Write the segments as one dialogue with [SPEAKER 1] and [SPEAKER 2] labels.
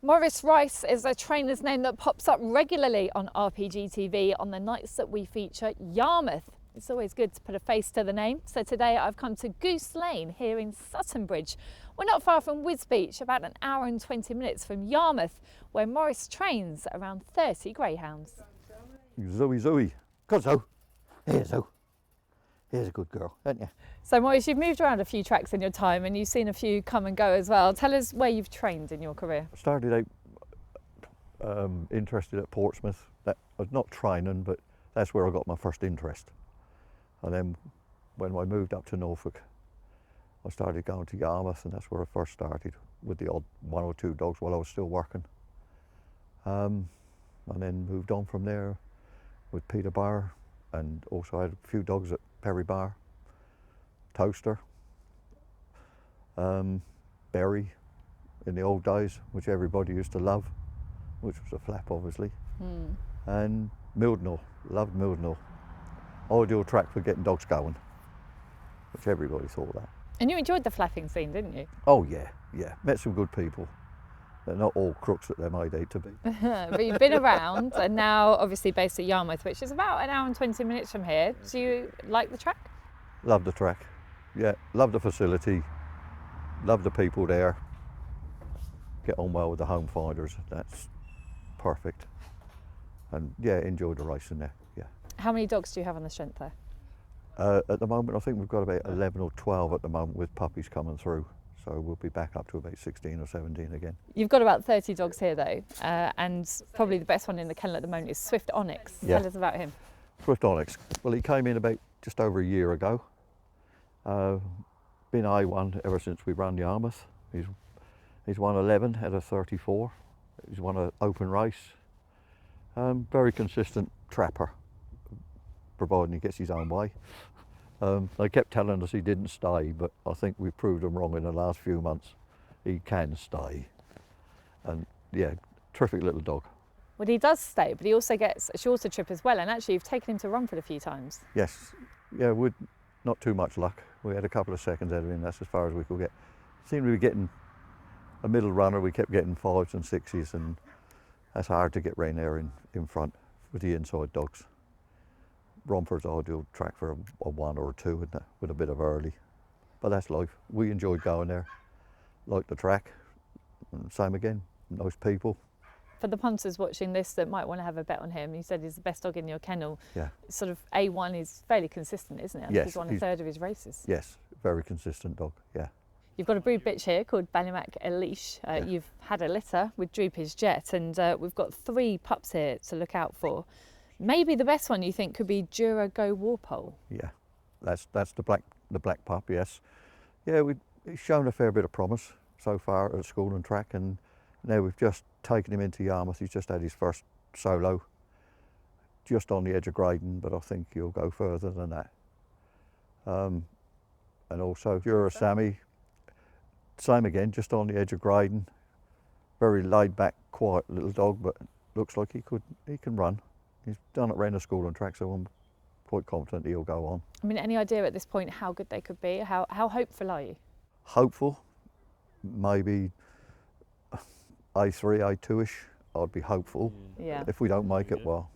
[SPEAKER 1] Maurice Rice is a trainer's name that pops up regularly on RPG TV on the nights that we feature Yarmouth. It's always good to put a face to the name. So today I've come to Goose Lane here in Sutton Bridge. We're not far from Wisbeach, about an hour and 20 minutes from Yarmouth, where Maurice trains around 30 greyhounds.
[SPEAKER 2] Zoe. Come Zoe. Here, Zoe. Here's a good girl, aren't you?
[SPEAKER 1] So Maurice, you've moved around a few tracks in your time and you've seen a few come and go as well. Tell us where you've trained in your career.
[SPEAKER 2] I started out interested at Portsmouth. That was not training, but that's where I got my first interest. And then when I moved up to Norfolk, I started going to Yarmouth, and that's where I first started with the odd one or two dogs while I was still working. And then moved on from there with Peterborough, and also had a few dogs at Perry Bar, Toaster, Berry in the old days, which everybody used to love, which was a flap obviously, and Mildenhall, loved Mildenhall. Ideal track for getting dogs going, which everybody thought that.
[SPEAKER 1] And you enjoyed the flapping scene, didn't you?
[SPEAKER 2] Oh yeah, met some good people. They're not all crooks that they're made out to be.
[SPEAKER 1] But you've been around and now obviously based at Yarmouth, which is about an hour and 20 minutes from here. Do you like the track?
[SPEAKER 2] Love the track, yeah, love the facility, love the people there. Get on well with the home finders, that's perfect. And yeah, enjoy the racing there, yeah.
[SPEAKER 1] How many dogs do you have on the strength there?
[SPEAKER 2] At the moment, I think we've got about 11 or 12 at the moment with puppies coming through. So we'll be back up to about 16 or 17 again.
[SPEAKER 1] You've got about 30 dogs here though, and probably the best one in the kennel at the moment is Swift Onyx.
[SPEAKER 2] Yeah.
[SPEAKER 1] Tell us about him.
[SPEAKER 2] Swift Onyx. Well, he came in about just over a year ago. Been A1 ever since we ran Yarmouth. He's won 11 out of 34. He's won an open race. Very consistent trapper, providing he gets his own way. They kept telling us he didn't stay, but I think we've proved them wrong in the last few months. He can stay. And yeah, terrific little dog.
[SPEAKER 1] Well, he does stay, but he also gets a shorter trip as well. And actually, you've taken him to Romford a few times.
[SPEAKER 2] Yes, yeah, with not too much luck. We had a couple of seconds out of him, that's as far as we could get. Seemed to be getting a middle runner, we kept getting 5s and 6s, and that's hard to get round there in front with the inside dogs. Romford's ideal track for a 1 or a 2 with a bit of early, but that's life. We enjoyed going there, liked the track, and same again, nice people.
[SPEAKER 1] For the punters watching this that might want to have a bet on him, you said he's the best dog in your kennel.
[SPEAKER 2] Yeah.
[SPEAKER 1] Sort of A1 is fairly consistent, isn't it? I think
[SPEAKER 2] Yes,
[SPEAKER 1] he's won a third of his races.
[SPEAKER 2] Yes, very consistent dog, yeah.
[SPEAKER 1] You've got a brood bitch here called Ballymac Elish.
[SPEAKER 2] Yeah.
[SPEAKER 1] You've had a litter with Droopy's Jet, and we've got 3 pups here to look out for. Maybe the best one you think could be Jura Go Warpole.
[SPEAKER 2] Yeah, that's the black pup, yes. Yeah, he's shown a fair bit of promise so far at school and track, and now we've just taken him into Yarmouth. He's just had his first solo, just on the edge of grading, but I think he'll go further than that. And also Jura Sammy, same again, just on the edge of grading. Very laid back, quiet little dog, but looks like he can run. He's done it around the school and track, so I'm quite confident he'll go on.
[SPEAKER 1] I mean, any idea at this point how good they could be? How hopeful are you?
[SPEAKER 2] Hopeful, maybe A3, A2-ish, I'd be hopeful.
[SPEAKER 1] Yeah.
[SPEAKER 2] If we don't make it, well,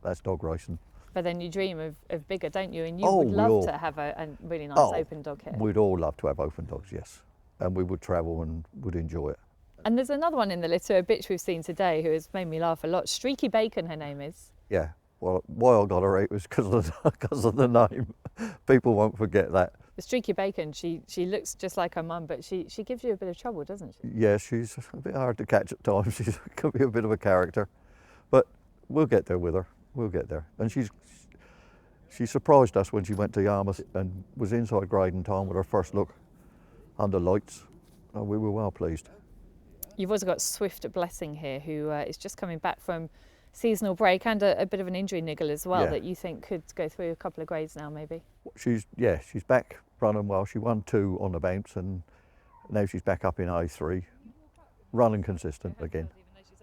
[SPEAKER 2] that's dog racing.
[SPEAKER 1] But then you dream of bigger, don't you? And you
[SPEAKER 2] Oh,
[SPEAKER 1] would
[SPEAKER 2] we
[SPEAKER 1] love
[SPEAKER 2] all-
[SPEAKER 1] to have a really nice
[SPEAKER 2] Oh,
[SPEAKER 1] open dog here.
[SPEAKER 2] We'd all love to have open dogs, yes. And we would travel and would enjoy it.
[SPEAKER 1] And there's another one in the litter, a bitch we've seen today who has made me laugh a lot. Streaky Bacon, her name is.
[SPEAKER 2] Yeah, well, why I got her out was because of the name. People won't forget that.
[SPEAKER 1] The Streaky Bacon, she looks just like her mum, but she gives you a bit of trouble, doesn't she?
[SPEAKER 2] Yeah, she's a bit hard to catch at times. She could be a bit of a character. But we'll get there with her. We'll get there. And she surprised us when she went to Yarmouth and was inside grading time with her first look under lights. And we were well pleased.
[SPEAKER 1] You've also got Swift Blessing here, who is just coming back from seasonal break and a bit of an injury niggle as well,
[SPEAKER 2] Yeah.
[SPEAKER 1] that you think could go through a couple of grades now maybe.
[SPEAKER 2] She's back running well. She won 2 on the bounce, and now she's back up in A3, running consistent again,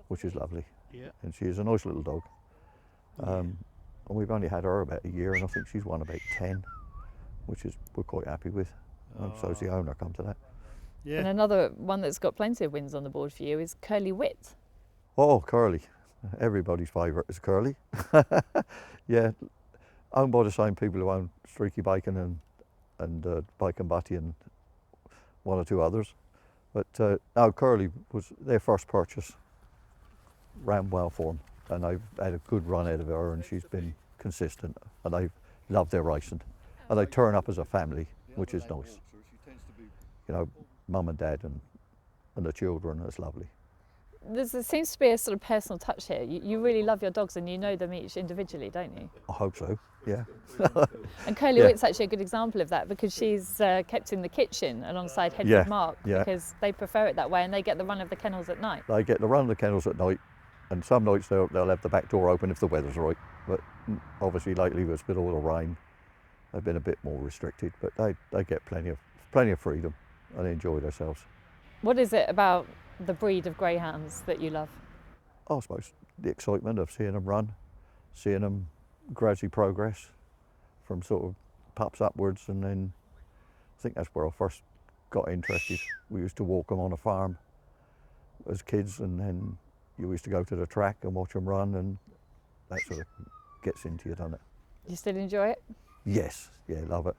[SPEAKER 2] which is lovely.
[SPEAKER 3] Yeah.
[SPEAKER 2] And she is a nice little dog. And we've only had her about a year, and I think she's won about 10, which is we're quite happy with. And so's the owner, come to that.
[SPEAKER 3] Yeah.
[SPEAKER 1] And another one that's got plenty of wins on the board for you is Curly Wit.
[SPEAKER 2] Oh, Curly. Everybody's favourite is Curly. Yeah, owned by the same people who own Streaky Bacon and Bacon Batty and one or two others. But no, Curly was their first purchase. Ran well for them, and they've had a good run out of her, and she's been consistent, and they've loved their racing. And they turn up as a family, which is nice. You know, mum and dad and the children, it's lovely.
[SPEAKER 1] There seems to be a sort of personal touch here. You really love your dogs and you know them each individually, don't you?
[SPEAKER 2] I hope so, yeah.
[SPEAKER 1] And Curly
[SPEAKER 2] Yeah.
[SPEAKER 1] Wit's actually a good example of that because she's kept in the kitchen alongside Heads
[SPEAKER 2] Yeah,
[SPEAKER 1] of Mark
[SPEAKER 2] yeah.
[SPEAKER 1] because they prefer it that way and they get the run of the kennels at night.
[SPEAKER 2] They get to run the kennels at night, and some nights they'll have the back door open if the weather's right. But obviously lately with all the rain, they've been a bit more restricted, but they get plenty of freedom and they enjoy themselves.
[SPEAKER 1] What is it about the breed of greyhounds that you love?
[SPEAKER 2] I suppose the excitement of seeing them run, seeing them gradually progress from sort of pups upwards, and then I think that's where I first got interested. We used to walk them on a farm as kids, and then you used to go to the track and watch them run, and that sort of gets into you, doesn't it?
[SPEAKER 1] You still enjoy it?
[SPEAKER 2] Yes, yeah, love it.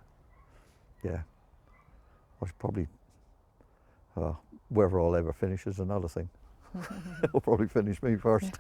[SPEAKER 2] Yeah, I should probably, whether I'll ever finish is another thing. It'll probably finish me first.